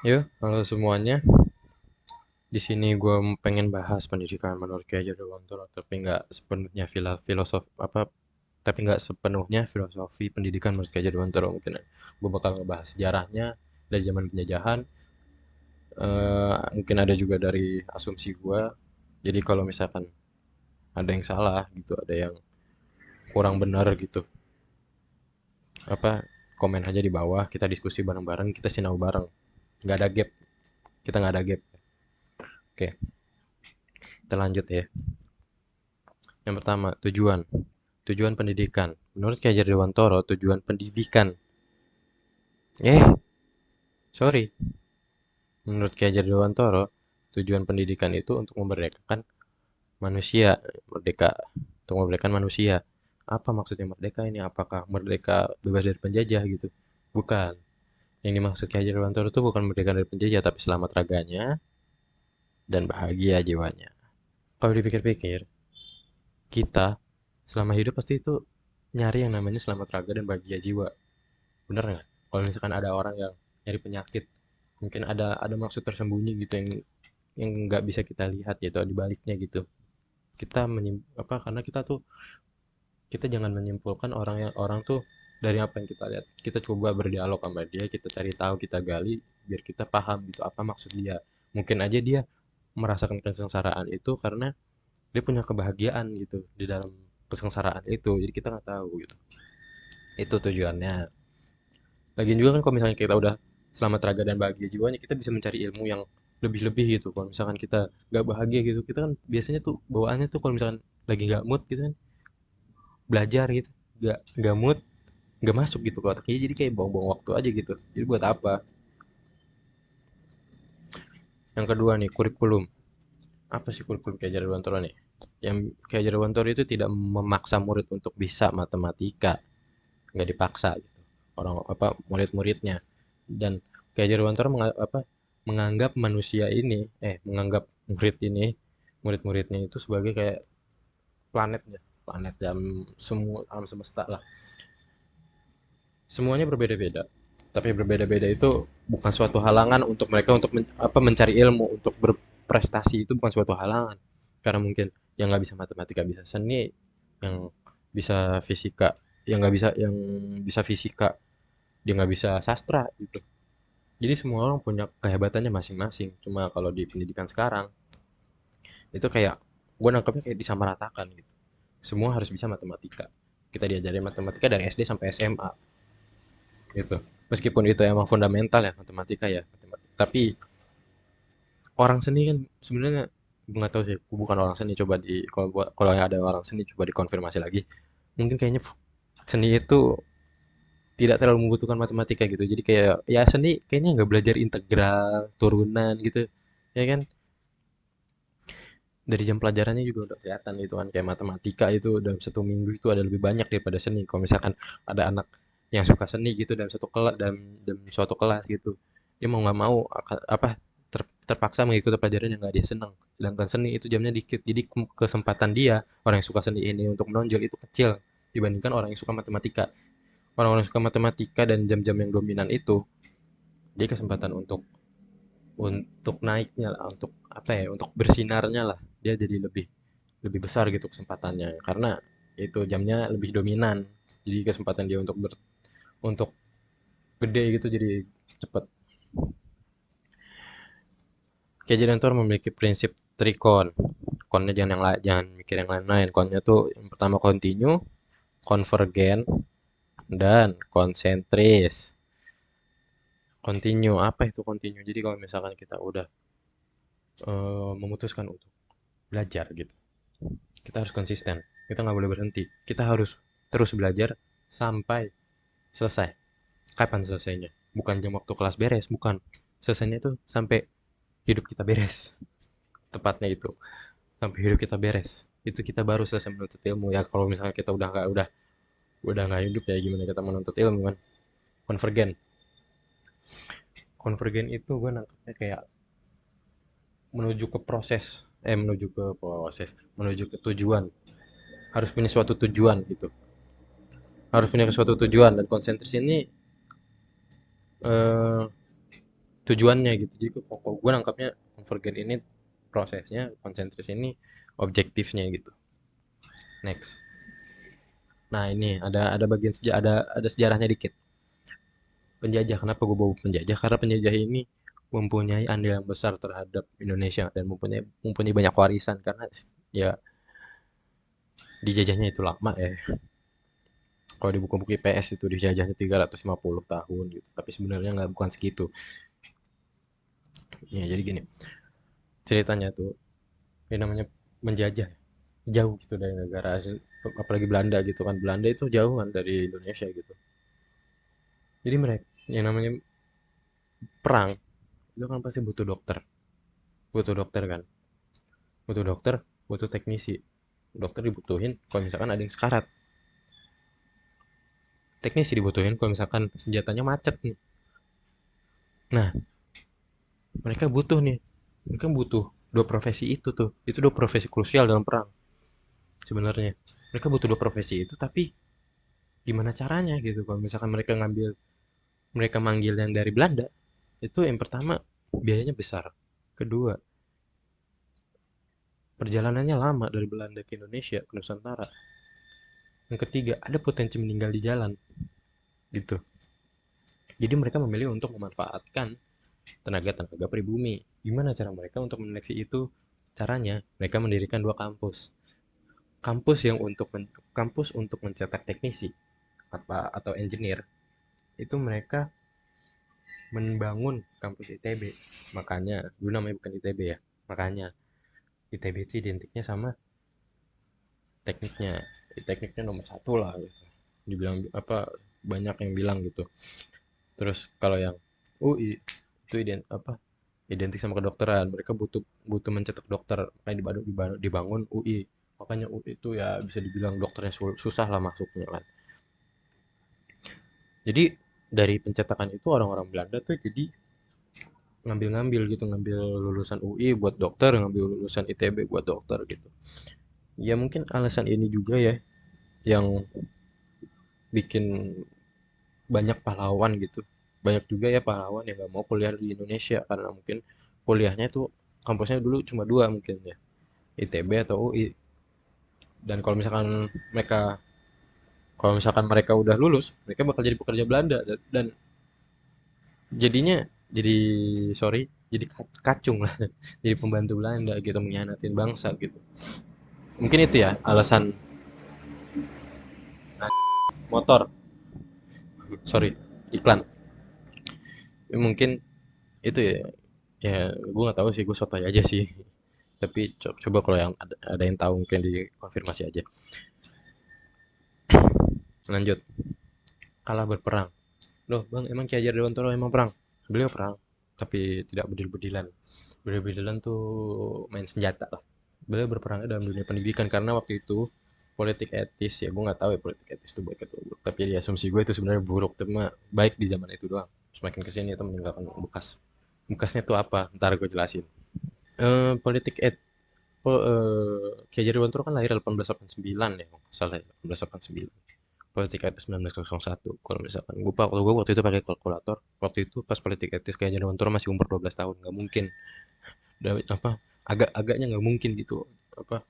Yuk, halo semuanya. Di sini gue pengen bahas pendidikan menurut Ki Hajar Dewantara, tapi nggak sepenuhnya filosofi tapi nggak sepenuhnya filosofi pendidikan menurut Ki Hajar Dewantara. Mungkin gue bakal ngebahas sejarahnya dari zaman penjajahan. Mungkin ada juga dari asumsi gue. Jadi kalau misalkan ada yang salah gitu, ada yang kurang benar gitu, apa komen aja di bawah. Kita diskusi bareng-bareng, kita sinau bareng. Nggak ada gap, kita nggak ada gap. Oke, kita lanjut ya. Yang pertama, tujuan. Tujuan pendidikan. Menurut Ki Hajar Dewantara, tujuan pendidikan. Sorry. Menurut Ki Hajar Dewantara, tujuan pendidikan itu untuk memerdekakan manusia. Merdeka. Untuk memerdekakan manusia. Apa maksudnya merdeka ini? Apakah merdeka bebas dari penjajah gitu? Bukan. Yang dimaksud Ki Hajar Dewantara itu bukan merdeka dari penjajah, tapi selamat raganya dan bahagia jiwanya. Kalau dipikir-pikir, kita selama hidup pasti itu nyari yang namanya selamat raga dan bahagia jiwa. Bener nggak? Kalau misalkan ada orang yang nyari penyakit, mungkin ada maksud tersembunyi gitu yang nggak bisa kita lihat gitu di baliknya gitu. Karena kita jangan menyimpulkan orang tuh dari apa yang kita lihat. Kita coba berdialog sama dia, kita cari tahu, kita gali biar kita paham gitu apa maksud dia. Mungkin aja dia merasakan kesengsaraan itu karena dia punya kebahagiaan gitu di dalam kesengsaraan itu. Jadi kita nggak tahu gitu. Itu tujuannya. Lagian juga kan kalau misalnya kita udah selamat raga dan bahagia jiwanya, kita bisa mencari ilmu yang lebih-lebih gitu. Kalau misalkan kita nggak bahagia gitu, kita kan biasanya tuh bawaannya tuh kalau misalkan lagi nggak mood gitu kan, belajar gitu, nggak mood, nggak masuk gitu ke otaknya. Jadi kayak buang-buang waktu aja gitu. Jadi buat apa? Yang kedua nih, kurikulum. Apa sih kurikulum Ki Hajar Dewantara nih? Yang Ki Hajar Dewantara itu tidak memaksa murid untuk bisa matematika, nggak dipaksa gitu. Orang apa murid-muridnya. Dan Ki Hajar Dewantara menganggap manusia ini menganggap murid-muridnya itu sebagai kayak planet ya, planet dalam semua alam semesta lah. Semuanya berbeda-beda, tapi berbeda-beda itu bukan suatu halangan untuk mereka untuk mencari ilmu, untuk berprestasi. Itu bukan suatu halangan, karena mungkin yang nggak bisa matematika bisa seni, yang bisa fisika, yang bisa fisika dia nggak bisa sastra gitu. Jadi semua orang punya kehebatannya masing-masing. Cuma kalau di pendidikan sekarang itu kayak gue nangkepnya kayak disamaratakan gitu. Semua harus bisa matematika. Kita diajarin matematika dari SD sampai SMA gitu. Meskipun itu emang fundamental ya matematika ya, matematika. Tapi orang seni kan sebenarnya nggak tahu sih, aku bukan orang seni. Coba kalau ada orang seni coba dikonfirmasi lagi. Mungkin kayaknya seni itu tidak terlalu membutuhkan matematika gitu. Jadi kayak ya seni kayaknya nggak belajar integral, turunan gitu. Ya kan? Dari jam pelajarannya juga udah kelihatan gitu kan, kayak matematika itu dalam satu minggu itu ada lebih banyak daripada seni. Kalau misalkan ada anak yang suka seni gitu dalam suatu kelas gitu, dia mau nggak mau terpaksa mengikuti pelajaran yang nggak dia senang. Sedangkan seni itu jamnya dikit, jadi kesempatan dia orang yang suka seni ini untuk menonjol itu kecil dibandingkan orang yang suka matematika. Orang-orang yang suka matematika dan jam-jam yang dominan itu, jadi kesempatan untuk naiknya lah, untuk apa ya, untuk bersinarnya lah, dia jadi lebih lebih besar gitu kesempatannya karena itu jamnya lebih dominan. Jadi kesempatan dia untuk gede gitu jadi cepet. Kajian memiliki prinsip trikon. Konnya jangan yang lain, jangan mikir yang lain-lain. Konnya tuh yang pertama continue, konvergen, dan konsentris. Continue, apa itu continue? Jadi kalau misalkan kita udah memutuskan untuk belajar gitu, kita harus konsisten. Kita nggak boleh berhenti. Kita harus terus belajar sampai selesai. Kapan selesainya? Bukan jam waktu kelas beres, bukan. Selesainya itu sampai hidup kita beres. Tepatnya itu. Sampai hidup kita beres. Itu kita baru selesai menuntut ilmu. Ya kalau misalnya kita udah nggak hidup ya gimana kita menuntut ilmu kan. Konvergen. Konvergen itu gue nangkepnya kayak menuju ke tujuan. Harus punya suatu tujuan gitu. Harus punya suatu tujuan dan konsentris ini eh, tujuannya gitu. Jadi kok gue nangkapnya konvergen ini prosesnya, konsentris ini objektifnya gitu. Next. Nah ini ada bagian ada sejarahnya dikit. Penjajah, kenapa gue bawa penjajah? Karena penjajah ini mempunyai andil yang besar terhadap Indonesia dan mempunyai banyak warisan karena ya dijajahnya itu lama ya. Kalau di buku-buku IPS itu dijajahnya 350 tahun gitu. Tapi sebenarnya nggak, bukan segitu. Ya jadi gini, ceritanya tuh ini namanya menjajah jauh gitu dari negara asing, apalagi Belanda gitu kan. Belanda itu jauh kan dari Indonesia gitu. Jadi mereka yang namanya perang itu kan pasti butuh dokter kan, butuh dokter, butuh teknisi. Dokter dibutuhin kalau misalkan ada yang sekarat, teknisi dibutuhin kalau misalkan senjatanya macet nih. Nah, mereka butuh nih, mereka butuh dua profesi itu dua profesi krusial dalam perang sebenarnya. Mereka butuh dua profesi itu, tapi gimana caranya gitu kalau misalkan mereka manggil yang dari Belanda, itu yang pertama biayanya besar, kedua perjalanannya lama dari Belanda ke Indonesia ke Nusantara, yang ketiga ada potensi meninggal di jalan gitu. Jadi mereka memilih untuk memanfaatkan tenaga-tenaga pribumi. Gimana cara mereka untuk menyeleksi itu? Caranya mereka mendirikan dua kampus. Kampus untuk mencetak teknisi apa atau engineer, itu mereka membangun kampus ITB. Makanya dulu namanya bukan ITB ya. Makanya ITB itu identiknya sama tekniknya. Tekniknya nomor satu lah gitu. Dibilang apa, banyak yang bilang gitu. Terus kalau yang UI itu identik sama kedokteran. Mereka butuh butuh mencetak dokter, makanya dibangun UI. Makanya UI itu ya bisa dibilang dokternya susah lah masuknya kan. Jadi dari pencetakan itu orang-orang Belanda tuh jadi ngambil-ngambil gitu, ngambil lulusan UI buat dokter, ngambil lulusan ITB buat dokter gitu. Ya mungkin alasan ini juga ya yang bikin banyak pahlawan gitu. Banyak juga ya pahlawan yang gak mau kuliah di Indonesia karena mungkin kuliahnya tuh kampusnya dulu cuma dua mungkin ya, ITB atau UI. Dan mereka kalau misalkan mereka udah lulus, mereka bakal jadi pekerja Belanda dan jadinya jadi sorry jadi kacung lah, jadi pembantu Belanda gitu, mengkhianatin bangsa gitu. Mungkin itu ya alasan motor, sorry, iklan. Mungkin itu ya, ya gue nggak tahu sih, gue sotoy aja sih. Tapi coba kalau yang ada yang tahu mungkin dikonfirmasi aja. Lanjut, kalah berperang. Loh bang, emang Ki Hajar Dewantara emang perang? Beliau perang, tapi tidak bedil-bedilan. Bedil-bedilan tuh main senjata lah. Beliau berperangnya dalam dunia pendidikan karena waktu itu politik etis, ya gue nggak tahu ya politik etis itu baik atau buruk, tapi di asumsi gue itu sebenarnya buruk, tapi mah baik di zaman itu doang. Semakin kesini itu meninggalkan bekasnya tuh apa, ntar gue jelasin. Politik et oh, Ki Hajar Dewantara kan lahir 1889 ya kalau nggak salah ya, 1889. Politik etis 1901. Kalau misalkan gue waktu itu pakai kalkulator, waktu itu pas politik etis Ki Hajar Dewantara masih umur 12 tahun, nggak mungkin. Apa, agaknya nggak mungkin gitu, apa,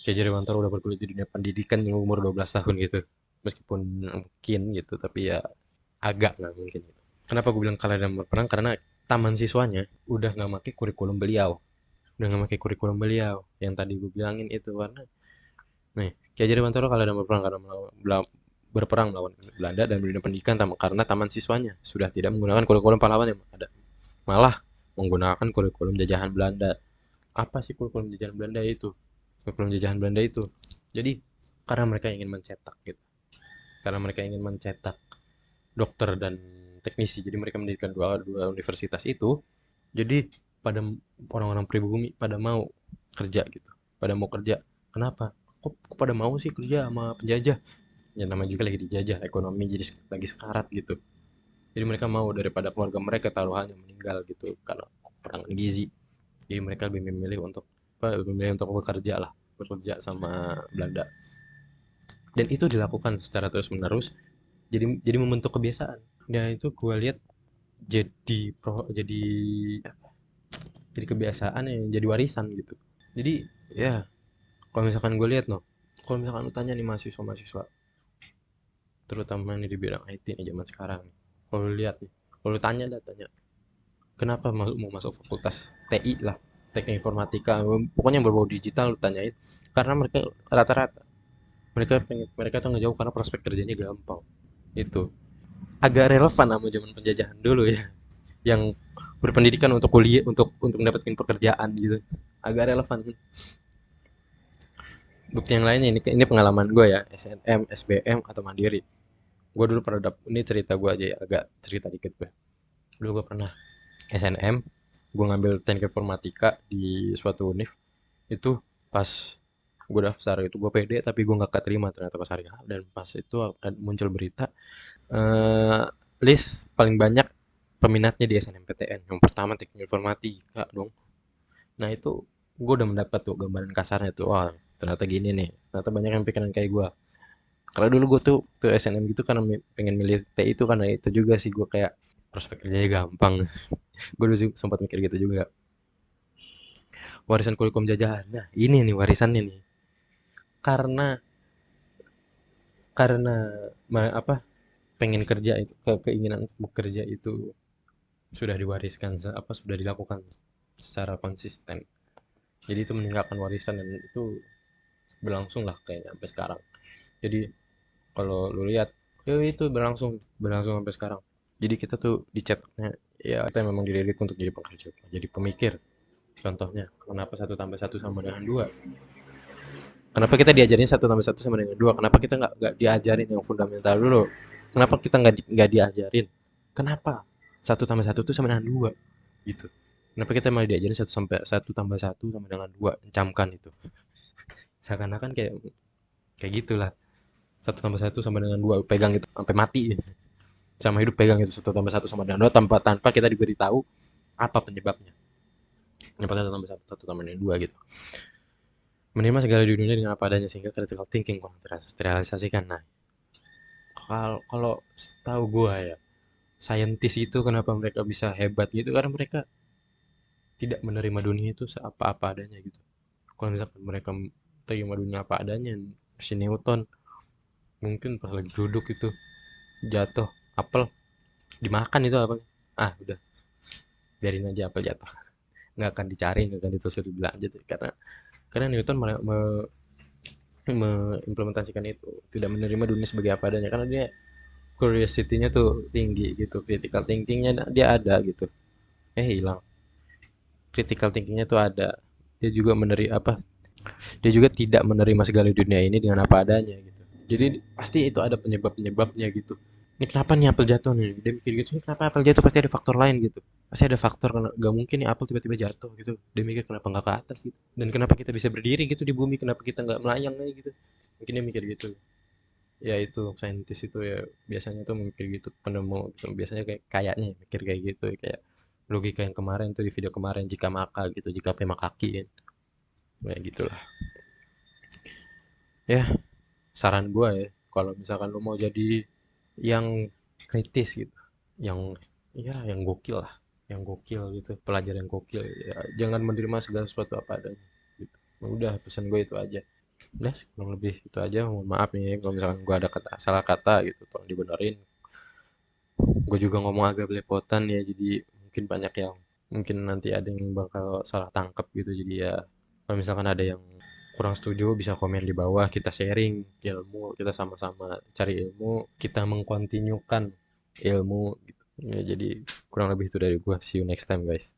Ki Hajar Dewantara udah berkulit di dunia pendidikan yang umur 12 tahun gitu. Meskipun mungkin gitu, tapi ya agak nggak mungkin gitu. Kenapa gue bilang kalah dalam berperang? Karena taman siswanya udah nggak pakai kurikulum beliau. Udah nggak pakai kurikulum beliau. Yang tadi gue bilangin itu karena, nih, Ki Hajar Dewantara kalah dalam berperang karena berperang melawan Belanda dan dunia pendidikan karena taman siswanya sudah tidak menggunakan kurikulum pahlawan yang ada. Malah menggunakan kurikulum jajahan Belanda. Apa sih kurikulum jajahan Belanda itu? Kurikulum jajahan Belanda itu. Jadi karena mereka ingin mencetak gitu. Karena mereka ingin mencetak dokter dan teknisi. Jadi mereka mendirikan dua universitas itu. Jadi pada orang-orang pribumi pada mau kerja gitu. Pada mau kerja. Kenapa? Kok pada mau sih kerja sama penjajah? Ya namanya juga lagi dijajah, ekonomi jadi lagi sekarat gitu. Jadi mereka mau daripada keluarga mereka taruhannya meninggal gitu karena perangan gizi. Jadi mereka lebih memilih untuk lebih memilih untuk bekerja sama Belanda. Dan itu dilakukan secara terus menerus, jadi membentuk kebiasaan. Dan itu gue lihat jadi jadi kebiasaan ya, jadi warisan gitu. Jadi ya kalau misalkan gue lihat kalau misalkan lu tanya nih mahasiswa-mahasiswa, terutama nih di bidang IT nih zaman sekarang nih. Kalau lu lihat nih, kalau lu tanya, kenapa mau masuk fakultas TI lah, teknik informatika, pokoknya yang berbau digital lu tanyain, karena mereka rata-rata mereka tuh ngejauh karena prospek kerjanya gampang. Itu agak relevan sama zaman penjajahan dulu ya, yang berpendidikan untuk kuliah untuk mendapatkan pekerjaan gitu. Agak relevan. Bukti yang lainnya ini pengalaman gue ya, SNM, SBM atau Mandiri. Gue dulu pernah ini cerita gue aja ya, agak cerita dikit gue. Dulu gue pernah SNM, gue ngambil teknik informatika di suatu univ. Itu pas gue daftar itu gue pede tapi gue nggak keterima ternyata pas hari H. Dan pas itu muncul berita, eh, list paling banyak peminatnya di SNMPTN yang pertama teknik informatika dong. Nah itu gue udah mendapat tuh gambaran kasarnya tuh, wah ternyata gini nih, ternyata banyak yang pikiran kayak gue. Kalau dulu gue tuh SNM gitu karena pengen milih T itu, karena itu juga sih gue kayak prospek kerjanya gampang. Gue dulu sempat mikir gitu juga. Warisan kurikulum jajahan, nah ini nih warisannya nih. Karena karena apa, pengen kerja itu, keinginan untuk bekerja itu sudah diwariskan, sudah dilakukan secara konsisten. Jadi itu meninggalkan warisan dan itu berlangsung lah kayaknya sampai sekarang. Jadi kalau lu lihat, ya itu berlangsung berlangsung sampai sekarang. Jadi kita tuh dicetaknya, ya kita memang dididik untuk jadi pekerja, jadi pemikir. Contohnya, kenapa satu tambah satu sama dengan dua? Kenapa kita diajarin satu tambah satu sama dengan dua? Kenapa kita nggak diajarin yang fundamental dulu? Kenapa kita nggak diajarin? Kenapa satu tambah satu itu sama dengan dua? Gitu. Kenapa kita malah diajarin satu tambah satu sama dengan dua? Encamkan itu. Seakan-akan kayak kayak gitulah. Satu tambah satu sama dengan dua, pegang itu sampai mati. Sama hidup pegang itu satu tambah satu sama dengan dua, tanpa tanpa kita diberitahu apa penyebabnya. Kenapa satu tambah satu sama dengan dua gitu. Menerima segala di dunia dengan apa adanya sehingga critical thinking kurang terrealisasikan. Nah, kalau kalau tahu gua ya, saintis itu kenapa mereka bisa hebat gitu, karena mereka tidak menerima dunia itu seapa-apa adanya gitu. Kalau misalkan mereka terima dunia apa adanya, si Newton mungkin pas lagi duduk itu jatuh apel, dimakan itu apa, udah biarin aja apel jatuh, nggak akan dicari, nggak akan ditelusuri lebih lanjut, karena Newton mengimplementasikan itu, tidak menerima dunia sebagai apa adanya, karena dia curiosity-nya tuh tinggi gitu, critical thinking-nya dia ada gitu. Hilang. Critical thinking-nya tuh ada. Dia juga dia juga tidak menerima segala dunia ini dengan apa adanya gitu. Jadi pasti itu ada penyebab-penyebabnya gitu. Ini kenapa nih apel jatuh nih? Dia mikir gitu, ini kenapa apel jatuh, pasti ada faktor lain gitu. Pasti ada faktor, karena gak mungkin nih apel tiba-tiba jatuh gitu. Dia mikir kenapa nggak ke atas gitu. Dan kenapa kita bisa berdiri gitu di bumi, kenapa kita nggak melayang aja gitu. Mungkin dia mikir gitu. Ya itu saintis itu ya biasanya tuh mikir gitu, penemu gitu. Biasanya kayaknya ya mikir kayak gitu ya, kayak logika yang kemarin tuh, di video kemarin, jika maka gitu, jika P maka kaki kan. Kayak gitulah. Ya, saran gua ya, kalau misalkan lu mau jadi yang kritis gitu, yang yang gokil lah, yang gokil gitu, pelajar yang gokil ya, jangan menerima segala sesuatu apa adanya gitu. Udah pesan gue itu aja. Udah kurang lebih itu aja. Mohon maaf nih kalau misalkan gue ada salah kata gitu, tolong dibenerin. Gue juga ngomong agak belepotan ya, jadi mungkin banyak yang, mungkin nanti ada yang bakal salah tangkap gitu. Jadi ya kalau misalkan ada yang kurang setuju bisa komen di bawah, kita sharing ilmu, kita sama-sama cari ilmu, kita mengkontinyukan ilmu gitu. Ya, jadi kurang lebih itu dari gue. See you next time guys.